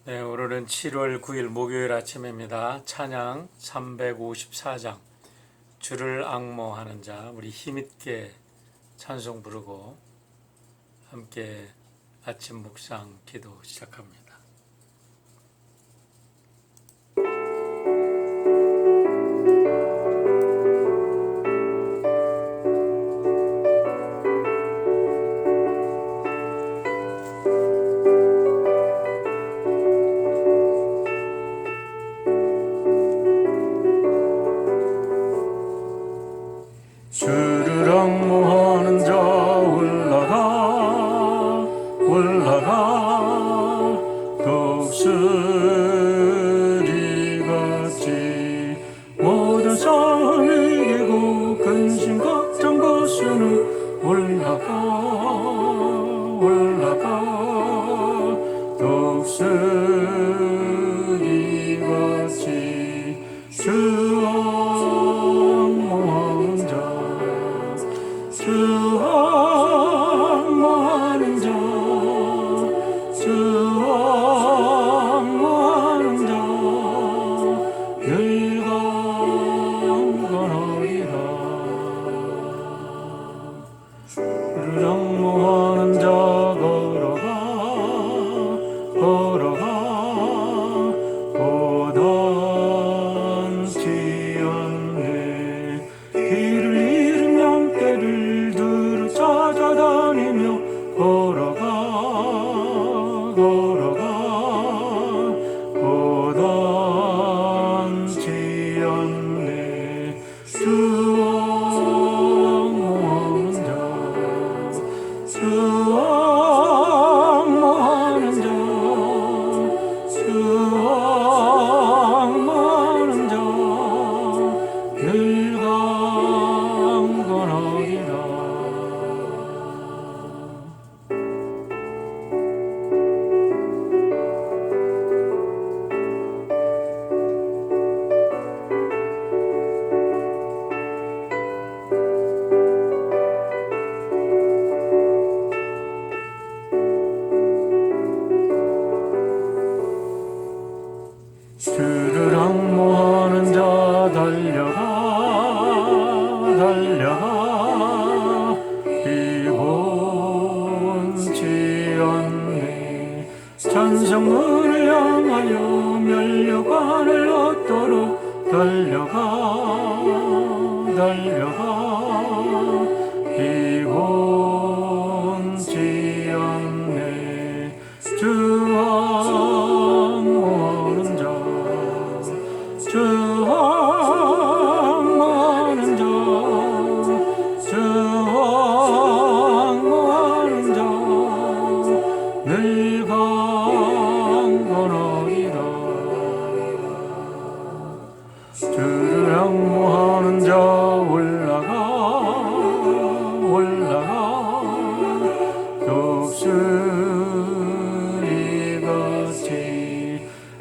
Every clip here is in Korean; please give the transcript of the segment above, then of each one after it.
네, 오늘은 7월 9일 목요일 아침입니다. 찬양 354장 주를 앙모하는 자, 우리 힘있게 찬송 부르고 함께 아침 묵상 기도 시작합니다. 주를 앙모하는 자 올라가 독수리같이 모든 삶을 이기고 근심 걱정 벗으는 올라가 독수리같이 주 앙모하는 자 주 앙모하는 자 주 앙모하는 자 늘 강건하리라. 주를 앙모하는 자 걸어가 고단치 않네. 길을 잃은 양떼를 찾아다니며 걸어가 고단치 않네. 주 앙모하는 자 주 앙모하는 자 주 앙모하는 자 늘 강건하리라. 주를 앙모하는 자 달려가 비곤치 않네. 찬성문을 향하여 면류관을 얻도록 달려가 비곤치 않네. 주 앙모하는 자 주 앙모하는 자 주 앙모하는 자 늘 강건하리라. 주를 앙모하는 자 올라가 독수리같이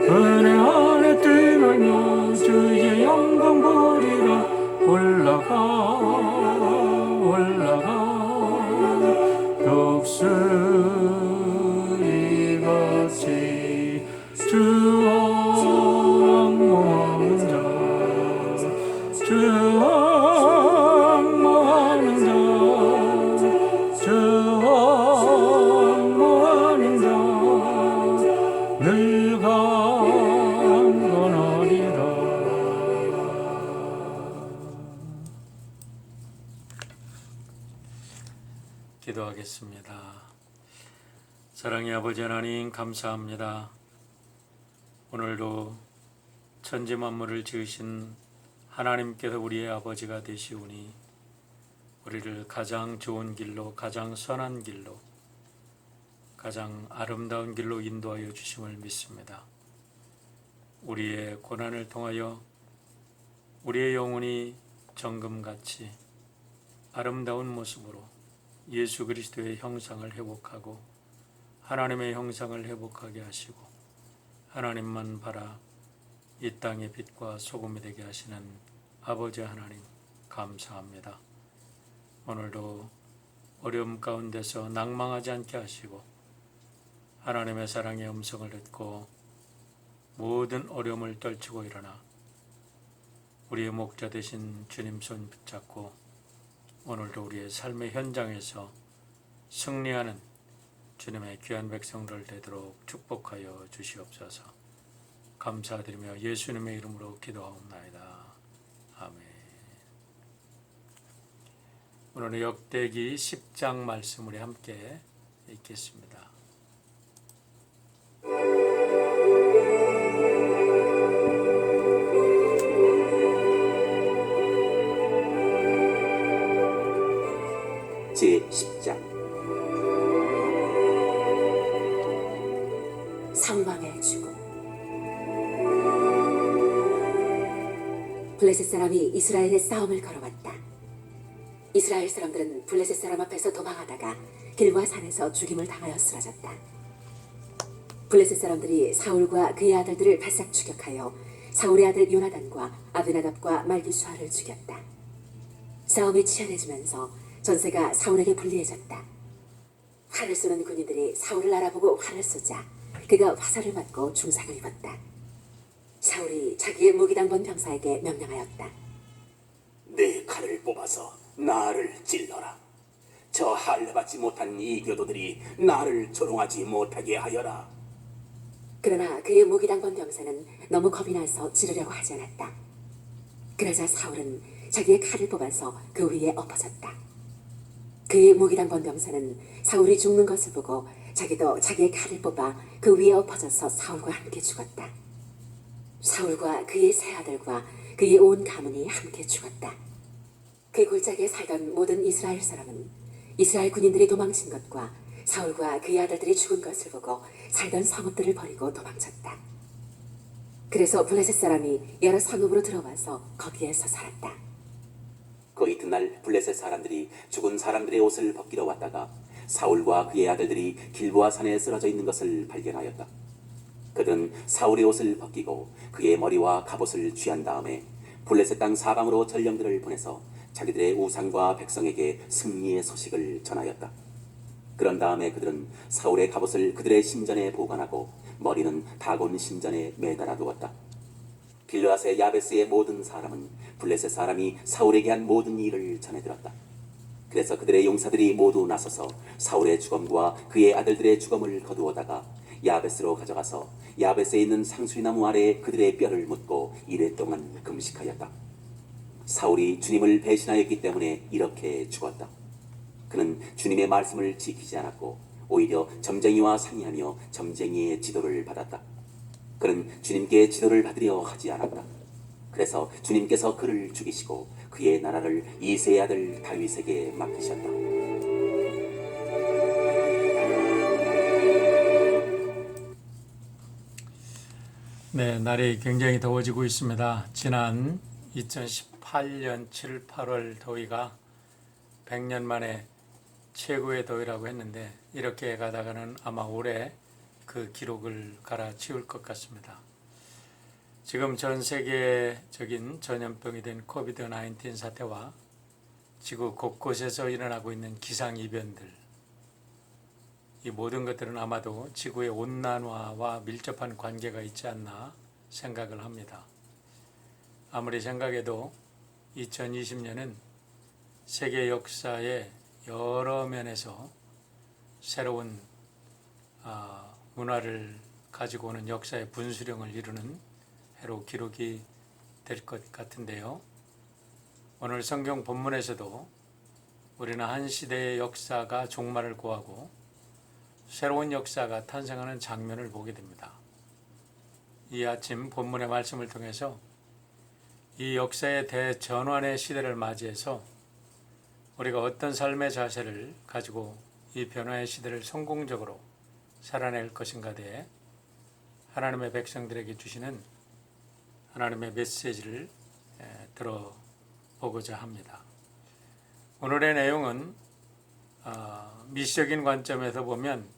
은혜 안에 뛰놀며 주의 영광 보리라. 올라가 독수리같이 주 앙모하는 자 주 앙모하는 자 주 앙모하는 자 늘 강건하리라. 기도하겠습니다. 사랑의 아버지 하나님, 감사합니다. 오늘도 천지 만물을 지으신 하나님께서 우리의 아버지가 되시오니 우리를 가장 좋은 길로, 가장 선한 길로, 가장 아름다운 길로 인도하여 주심을 믿습니다. 우리의 고난을 통하여 우리의 영혼이 정금같이 아름다운 모습으로 예수 그리스도의 형상을 회복하고 하나님의 형상을 회복하게 하시고 하나님만 바라 이 땅의 빛과 소금이 되게 하시는 아버지 하나님, 감사합니다. 오늘도 어려움 가운데서 낭망하지 않게 하시고 하나님의 사랑의 음성을 듣고 모든 어려움을 떨치고 일어나 우리의 목자 되신 주님 손 붙잡고 오늘도 우리의 삶의 현장에서 승리하는 주님의 귀한 백성들 되도록 축복하여 주시옵소서. 감사드리며 예수님의 이름으로 기도하옵나이다. 아멘. 오늘은 역대기 10장 말씀 우리 함께 읽겠습니다. 제10장 상왕의 죽음. 블레셋 사람이 이스라엘의 싸움을 걸어왔다. 이스라엘 사람들은 블레셋 사람 앞에서 도망하다가 길과 산에서 죽임을 당하여 쓰러졌다. 블레셋 사람들이 사울과 그의 아들들을 바싹 추격하여 사울의 아들 요나단과 아브나답과 말기수아를 죽였다. 싸움이 치열해지면서 전세가 사울에게 불리해졌다. 활을 쏘는 군인들이 사울을 알아보고 활을 쏘자 그가 화살을 맞고 중상을 입었다. 사울이 자기의 무기당번 병사에게 명령하였다. 내 칼을 뽑아서 나를 찔러라. 저 할례받지 못한 이 교도들이 나를 조롱하지 못하게 하여라. 그러나 그의 무기당번 병사는 너무 겁이 나서 찌르려고 하지 않았다. 그러자 사울은 자기의 칼을 뽑아서 그 위에 엎어졌다. 그의 무기당번 병사는 사울이 죽는 것을 보고 자기도 자기의 칼을 뽑아 그 위에 엎어져서 사울과 함께 죽었다. 사울과 그의 세 아들과 그의 온 가문이 함께 죽었다. 그 골짜기에 살던 모든 이스라엘 사람은 이스라엘 군인들이 도망친 것과 사울과 그의 아들들이 죽은 것을 보고 살던 성읍들을 버리고 도망쳤다. 그래서 블레셋 사람이 여러 성읍으로 들어와서 거기에서 살았다. 그 이튿날 블레셋 사람들이 죽은 사람들의 옷을 벗기러 왔다가 사울과 그의 아들들이 길보아 산에 쓰러져 있는 것을 발견하였다. 그들은 사울의 옷을 벗기고 그의 머리와 갑옷을 취한 다음에 블레셋 땅 사방으로 전령들을 보내서 자기들의 우상과 백성에게 승리의 소식을 전하였다. 그런 다음에 그들은 사울의 갑옷을 그들의 신전에 보관하고 머리는 다곤 신전에 매달아 두었다. 길르앗의 야베스의 모든 사람은 블레셋 사람이 사울에게 한 모든 일을 전해들었다. 그래서 그들의 용사들이 모두 나서서 사울의 주검과 그의 아들들의 주검을 거두어다가 야베스로 가져가서 야베스에 있는 상수리나무 아래에 그들의 뼈를 묻고 이레 동안 금식하였다. 사울이 주님을 배신하였기 때문에 이렇게 죽었다. 그는 주님의 말씀을 지키지 않았고 오히려 점쟁이와 상의하며 점쟁이의 지도를 받았다. 그는 주님께 지도를 받으려 하지 않았다. 그래서 주님께서 그를 죽이시고 그의 나라를 이새의 아들 다윗에게 맡기셨다. 네, 날이 굉장히 더워지고 있습니다. 지난 2018년 7, 8월 더위가 100년 만에 최고의 더위라고 했는데 이렇게 가다가는 아마 올해 그 기록을 갈아치울 것 같습니다. 지금 전 세계적인 전염병이 된 코비드-19 사태와 지구 곳곳에서 일어나고 있는 기상이변들, 이 모든 것들은 아마도 지구의 온난화와 밀접한 관계가 있지 않나 생각을 합니다. 아무리 생각해도 2020년은 세계 역사의 여러 면에서 새로운 문화를 가지고 오는 역사의 분수령을 이루는 해로 기록이 될 것 같은데요. 오늘 성경 본문에서도 우리는 한 시대의 역사가 종말을 고하고 새로운 역사가 탄생하는 장면을 보게 됩니다. 이 아침 본문의 말씀을 통해서 이 역사의 대전환의 시대를 맞이해서 우리가 어떤 삶의 자세를 가지고 이 변화의 시대를 성공적으로 살아낼 것인가 대해 하나님의 백성들에게 주시는 하나님의 메시지를 들어보고자 합니다. 오늘의 내용은 미시적인 관점에서 보면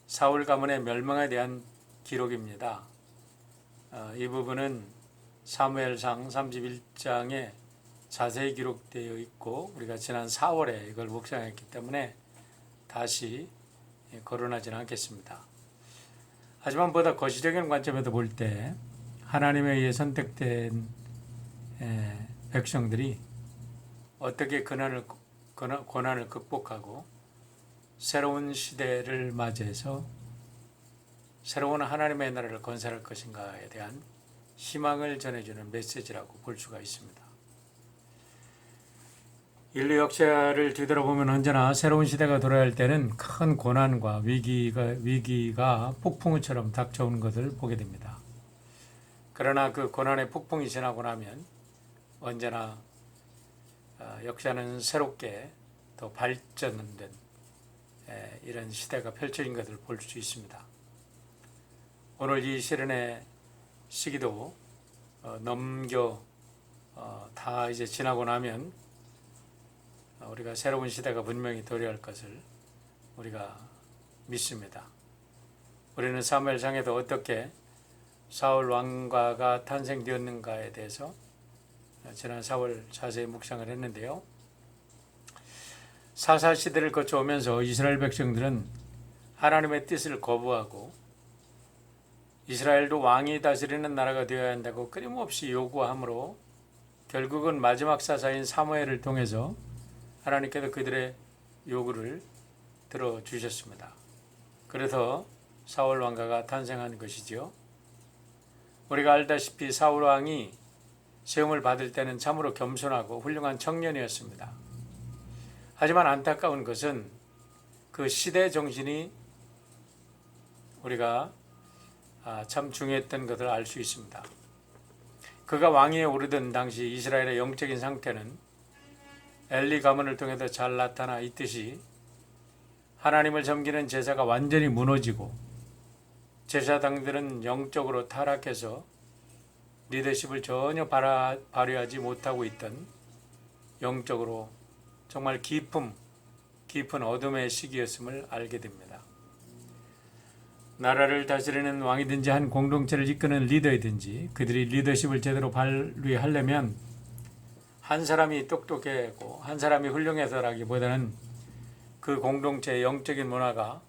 사울 가문의 멸망에 대한 기록입니다. 이 부분은 사무엘상 31장에 자세히 기록되어 있고 우리가 지난 4월에 이걸 묵상했기 때문에 다시 거론하지는 않겠습니다. 하지만 보다 거시적인 관점에서 볼 때 하나님에 의해 선택된 백성들이 어떻게 고난을 극복하고 새로운 시대를 맞이해서 새로운 하나님의 나라를 건설할 것인가에 대한 희망을 전해주는 메시지라고 볼 수가 있습니다. 인류 역사를 뒤돌아보면 언제나 새로운 시대가 돌아올 때는 큰 고난과 위기가 폭풍우처럼 닥쳐오는 것을 보게 됩니다. 그러나 그 고난의 폭풍이 지나고 나면 언제나 역사는 새롭게 더 발전된 이런 시대가 펼쳐진 것을 볼 수 있습니다. 오늘 이 시련의 시기도 다 이제 지나고 나면 우리가 새로운 시대가 분명히 도래할 것을 우리가 믿습니다. 우리는 사무엘상에도 어떻게 사울 왕가가 탄생되었는가에 대해서 지난 4월 자세히 묵상을 했는데요. 사사 시대를 거쳐오면서 이스라엘 백성들은 하나님의 뜻을 거부하고 이스라엘도 왕이 다스리는 나라가 되어야 한다고 끊임없이 요구함으로 결국은 마지막 사사인 사무엘을 통해서 하나님께서 그들의 요구를 들어주셨습니다. 그래서 사울 왕가가 탄생한 것이지요. 우리가 알다시피 사울 왕이 세움을 받을 때는 참으로 겸손하고 훌륭한 청년이었습니다. 하지만 안타까운 것은 그 시대 정신이 우리가 참 중요했던 것을 알 수 있습니다. 그가 왕위에 오르던 당시 이스라엘의 영적인 상태는 엘리 가문을 통해서 잘 나타나 있듯이 하나님을 섬기는 제사가 완전히 무너지고 제사장들은 영적으로 타락해서 리더십을 전혀 발휘하지 못하고 있던 영적으로 정말 깊은 어둠의 시기였음을 알게 됩니다. 나라를 다스리는 왕이든지 한 공동체를 이끄는 리더이든지 그들이 리더십을 제대로 발휘하려면 한 사람이 똑똑하고 한 사람이 훌륭해서라기보다는 그 공동체의 영적인 문화가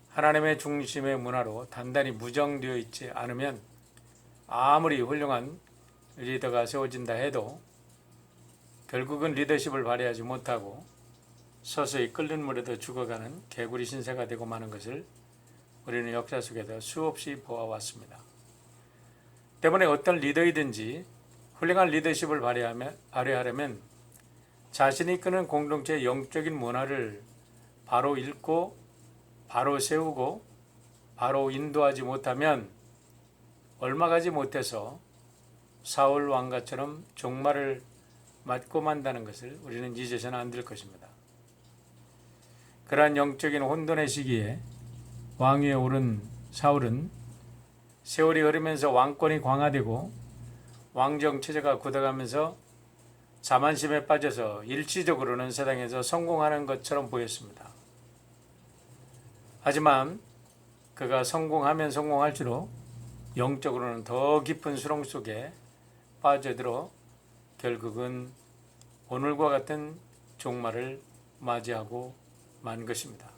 하나님의 중심의 문화로 단단히 무정되어 있지 않으면 아무리 훌륭한 리더가 세워진다 해도 결국은 리더십을 발휘하지 못하고 서서히 끓는 물에도 죽어가는 개구리 신세가 되고 마는 것을 우리는 역사 속에서 수없이 보아왔습니다. 때문에 어떤 리더이든지 훌륭한 리더십을 발휘하려면 자신이 이끄는 공동체의 영적인 문화를 바로 읽고 바로 세우고 바로 인도하지 못하면 얼마 가지 못해서 사울 왕가처럼 종말을 맞고 만다는 것을 우리는 잊어서는 안 될 것입니다. 그러한 영적인 혼돈의 시기에 왕위에 오른 사울은 세월이 흐르면서 왕권이 강화되고 왕정 체제가 굳어가면서 자만심에 빠져서 일시적으로는 세상에서 성공하는 것처럼 보였습니다. 하지만 그가 성공하면 성공할수록 영적으로는 더 깊은 수렁 속에 빠져들어 결국은 오늘과 같은 종말을 맞이하고 만 것입니다.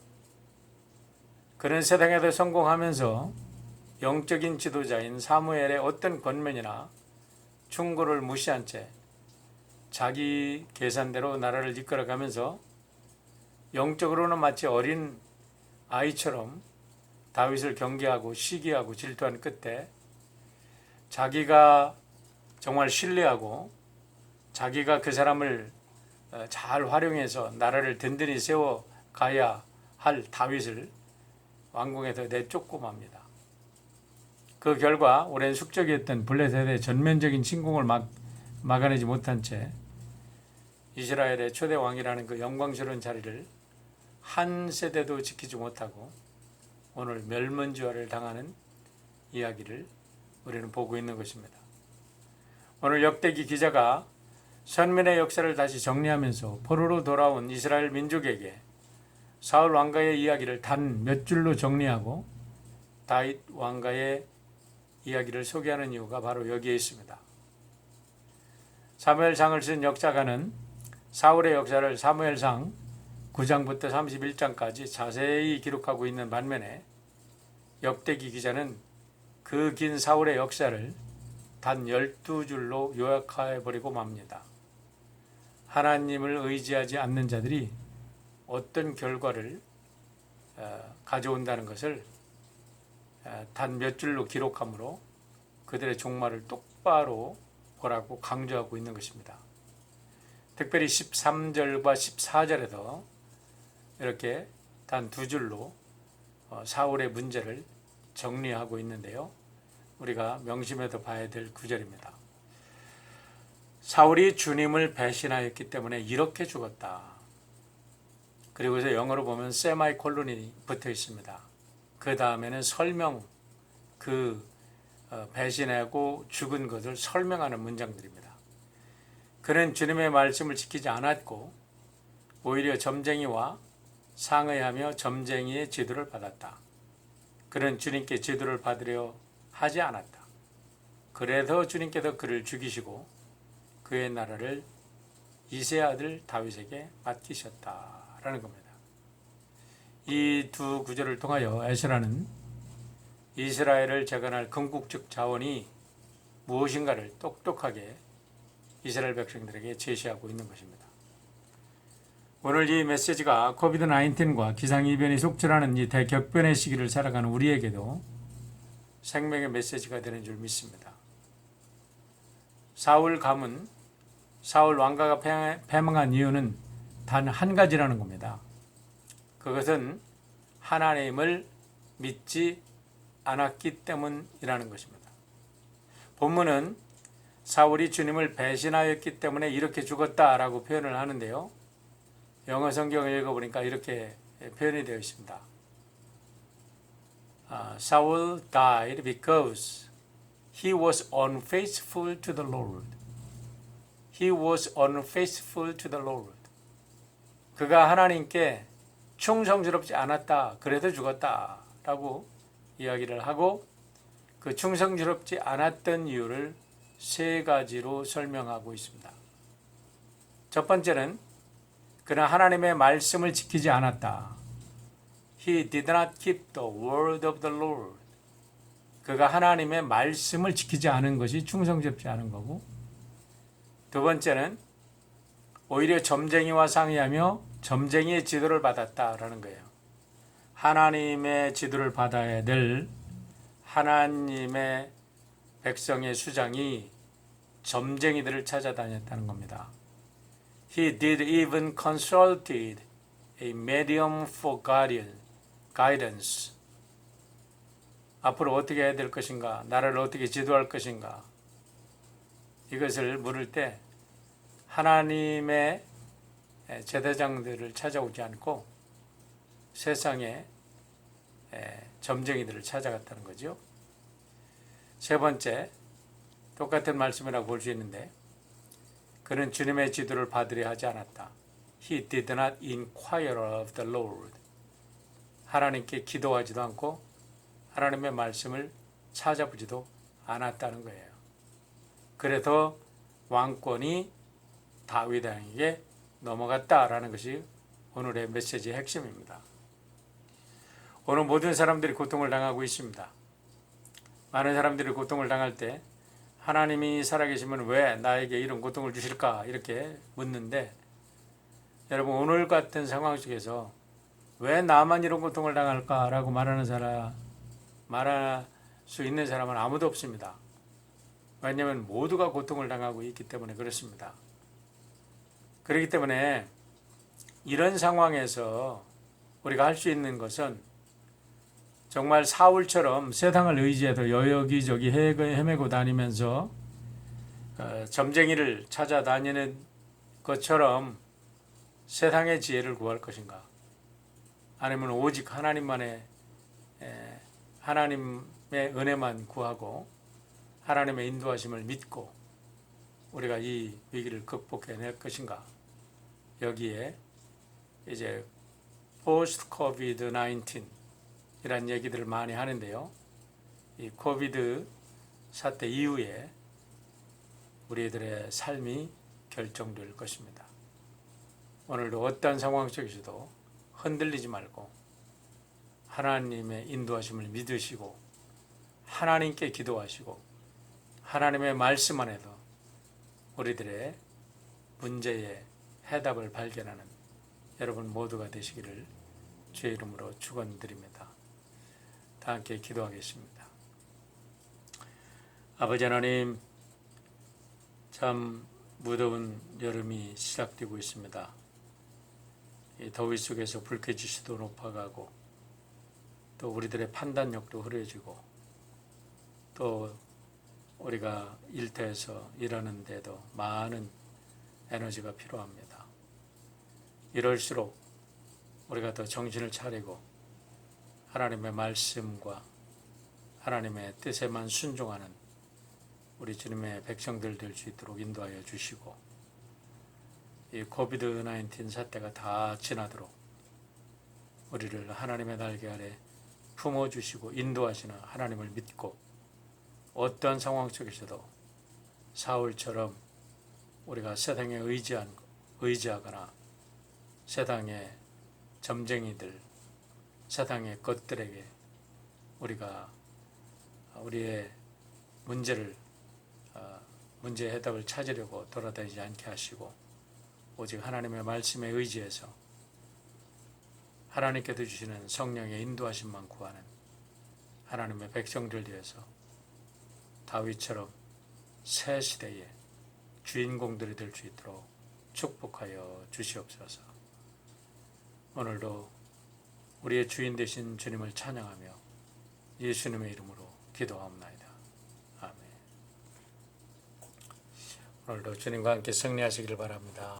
그는 세상에서 성공하면서 영적인 지도자인 사무엘의 어떤 권면이나 충고를 무시한 채 자기 계산대로 나라를 이끌어가면서 영적으로는 마치 어린 아이처럼 다윗을 경계하고 시기하고 질투한 끝에 자기가 정말 신뢰하고 자기가 그 사람을 잘 활용해서 나라를 든든히 세워가야 할 다윗을 왕궁에서 내쫓고 맙니다. 그 결과 오랜 숙적이었던 블레셋의 전면적인 침공을 막아내지 못한 채 이스라엘의 초대 왕이라는 그 영광스러운 자리를 한 세대도 지키지 못하고 오늘 멸문지화를 당하는 이야기를 우리는 보고 있는 것입니다. 오늘 역대기 기자가 선민의 역사를 다시 정리하면서 포로로 돌아온 이스라엘 민족에게 사울 왕가의 이야기를 단 몇 줄로 정리하고 다윗 왕가의 이야기를 소개하는 이유가 바로 여기에 있습니다. 사무엘상을 쓴 역사가는 사울의 역사를 사무엘상 9장부터 31장까지 자세히 기록하고 있는 반면에 역대기 기자는 그 긴 사울의 역사를 단 12줄로 요약해버리고 맙니다. 하나님을 의지하지 않는 자들이 어떤 결과를 가져온다는 것을 단 몇 줄로 기록하므로 그들의 종말을 똑바로 보라고 강조하고 있는 것입니다. 특별히 13절과 14절에서 이렇게 단 두 줄로 사울의 문제를 정리하고 있는데요. 우리가 명심해서 봐야 될 구절입니다. 사울이 주님을 배신하였기 때문에 이렇게 죽었다. 그리고서 영어로 보면 세마이콜론이 붙어 있습니다. 그 다음에는 설명, 배신하고 죽은 것을 설명하는 문장들입니다. 그는 주님의 말씀을 지키지 않았고 오히려 점쟁이와 상의하며 점쟁이의 지도를 받았다. 그는 주님께 지도를 받으려 하지 않았다. 그래서 주님께서 그를 죽이시고 그의 나라를 이세 아들 다윗에게 맡기셨다라는 겁니다. 이 두 구절을 통하여 에스라는 이스라엘을 재건할 궁극적 자원이 무엇인가를 똑똑하게 이스라엘 백성들에게 제시하고 있는 것입니다. 오늘 이 메시지가 코비드-19과 기상이변이 속출하는 이 대격변의 시기를 살아가는 우리에게도 생명의 메시지가 되는 줄 믿습니다. 사울 가문, 사울 왕가가 패망한 이유는 단 한 가지라는 겁니다. 그것은 하나님을 믿지 않았기 때문이라는 것입니다. 본문은 사울이 주님을 배신하였기 때문에 이렇게 죽었다라고 표현을 하는데요. 영어 성경을 읽어보니까 이렇게 표현이 되어 있습니다. Saul died because he was unfaithful to the Lord. He was unfaithful to the Lord. 그가 하나님께 충성스럽지 않았다. 그래서 죽었다라고 이야기를 하고 그 충성스럽지 않았던 이유를 세 가지로 설명하고 있습니다. 첫 번째는 그는 하나님의 말씀을 지키지 않았다. He did not keep the word of the Lord. 그가 하나님의 말씀을 지키지 않은 것이 충성스럽지 않은 거고, 두 번째는 오히려 점쟁이와 상의하며 점쟁이의 지도를 받았다라는 거예요. 하나님의 지도를 받아야 될 하나님의 백성의 수장이 점쟁이들을 찾아다녔다는 겁니다. He did even consulted a medium for guidance. 앞으로 어떻게 해야 될 것인가? 나라를 어떻게 지도할 것인가? 이것을 물을 때 하나님의 제사장들을 찾아오지 않고 세상의 점쟁이들을 찾아갔다는 거죠. 세 번째, 똑같은 말씀이라고 볼 수 있는데 그는 주님의 지도를 받으려 하지 않았다. He did not inquire of the Lord. 하나님께 기도하지도 않고 하나님의 말씀을 찾아보지도 않았다는 거예요. 그래서 왕권이 다윗 왕에게 넘어갔다라는 것이 오늘의 메시지의 핵심입니다. 오늘 모든 사람들이 고통을 당하고 있습니다. 많은 사람들이 고통을 당할 때 하나님이 살아계시면 왜 나에게 이런 고통을 주실까 이렇게 묻는데, 여러분 오늘 같은 상황 속에서 왜 나만 이런 고통을 당할까라고 말할 수 있는 사람은 아무도 없습니다. 왜냐하면 모두가 고통을 당하고 있기 때문에 그렇습니다. 그렇기 때문에 이런 상황에서 우리가 할 수 있는 것은 정말 사울처럼 세상을 의지해서 여기저기 헤매고 다니면서 점쟁이를 찾아다니는 것처럼 세상의 지혜를 구할 것인가, 아니면 오직 하나님의 은혜만 구하고 하나님의 인도하심을 믿고 우리가 이 위기를 극복해낼 것인가. 여기에 이제 post COVID-19 이란 얘기들을 많이 하는데요. 이 코비드 사태 이후에 우리들의 삶이 결정될 것입니다. 오늘도 어떤 상황 속에서도 흔들리지 말고 하나님의 인도하심을 믿으시고 하나님께 기도하시고 하나님의 말씀 안에서 우리들의 문제의 해답을 발견하는 여러분 모두가 되시기를 주의 이름으로 축원드립니다. 다 함께 기도하겠습니다. 아버지 하나님, 참 무더운 여름이 시작되고 있습니다. 이 더위 속에서 불쾌지수도 높아가고 또 우리들의 판단력도 흐려지고 또 우리가 일터에서 일하는데도 많은 에너지가 필요합니다. 이럴수록 우리가 더 정신을 차리고 하나님의 말씀과 하나님의 뜻에만 순종하는 우리 주님의 백성들 될 수 있도록 인도하여 주시고 이 코비드-19 사태가 다 지나도록 우리를 하나님의 날개 아래 품어주시고 인도하시는 하나님을 믿고 어떠한 상황 속에서도 사울처럼 우리가 세상에 의지하거나 세상의 점쟁이들, 세상의 것들에게 우리가 우리의 문제의 해답을 찾으려고 돌아다니지 않게 하시고 오직 하나님의 말씀에 의지해서 하나님께서 주시는 성령의 인도하심만 구하는 하나님의 백성들 위해서 다윗처럼 새 시대의 주인공들이 될 수 있도록 축복하여 주시옵소서. 오늘도 우리의 주인 되신 주님을 찬양하며 예수님의 이름으로 기도하옵나이다. 아멘. 오늘도 주님과 함께 승리하시길 바랍니다.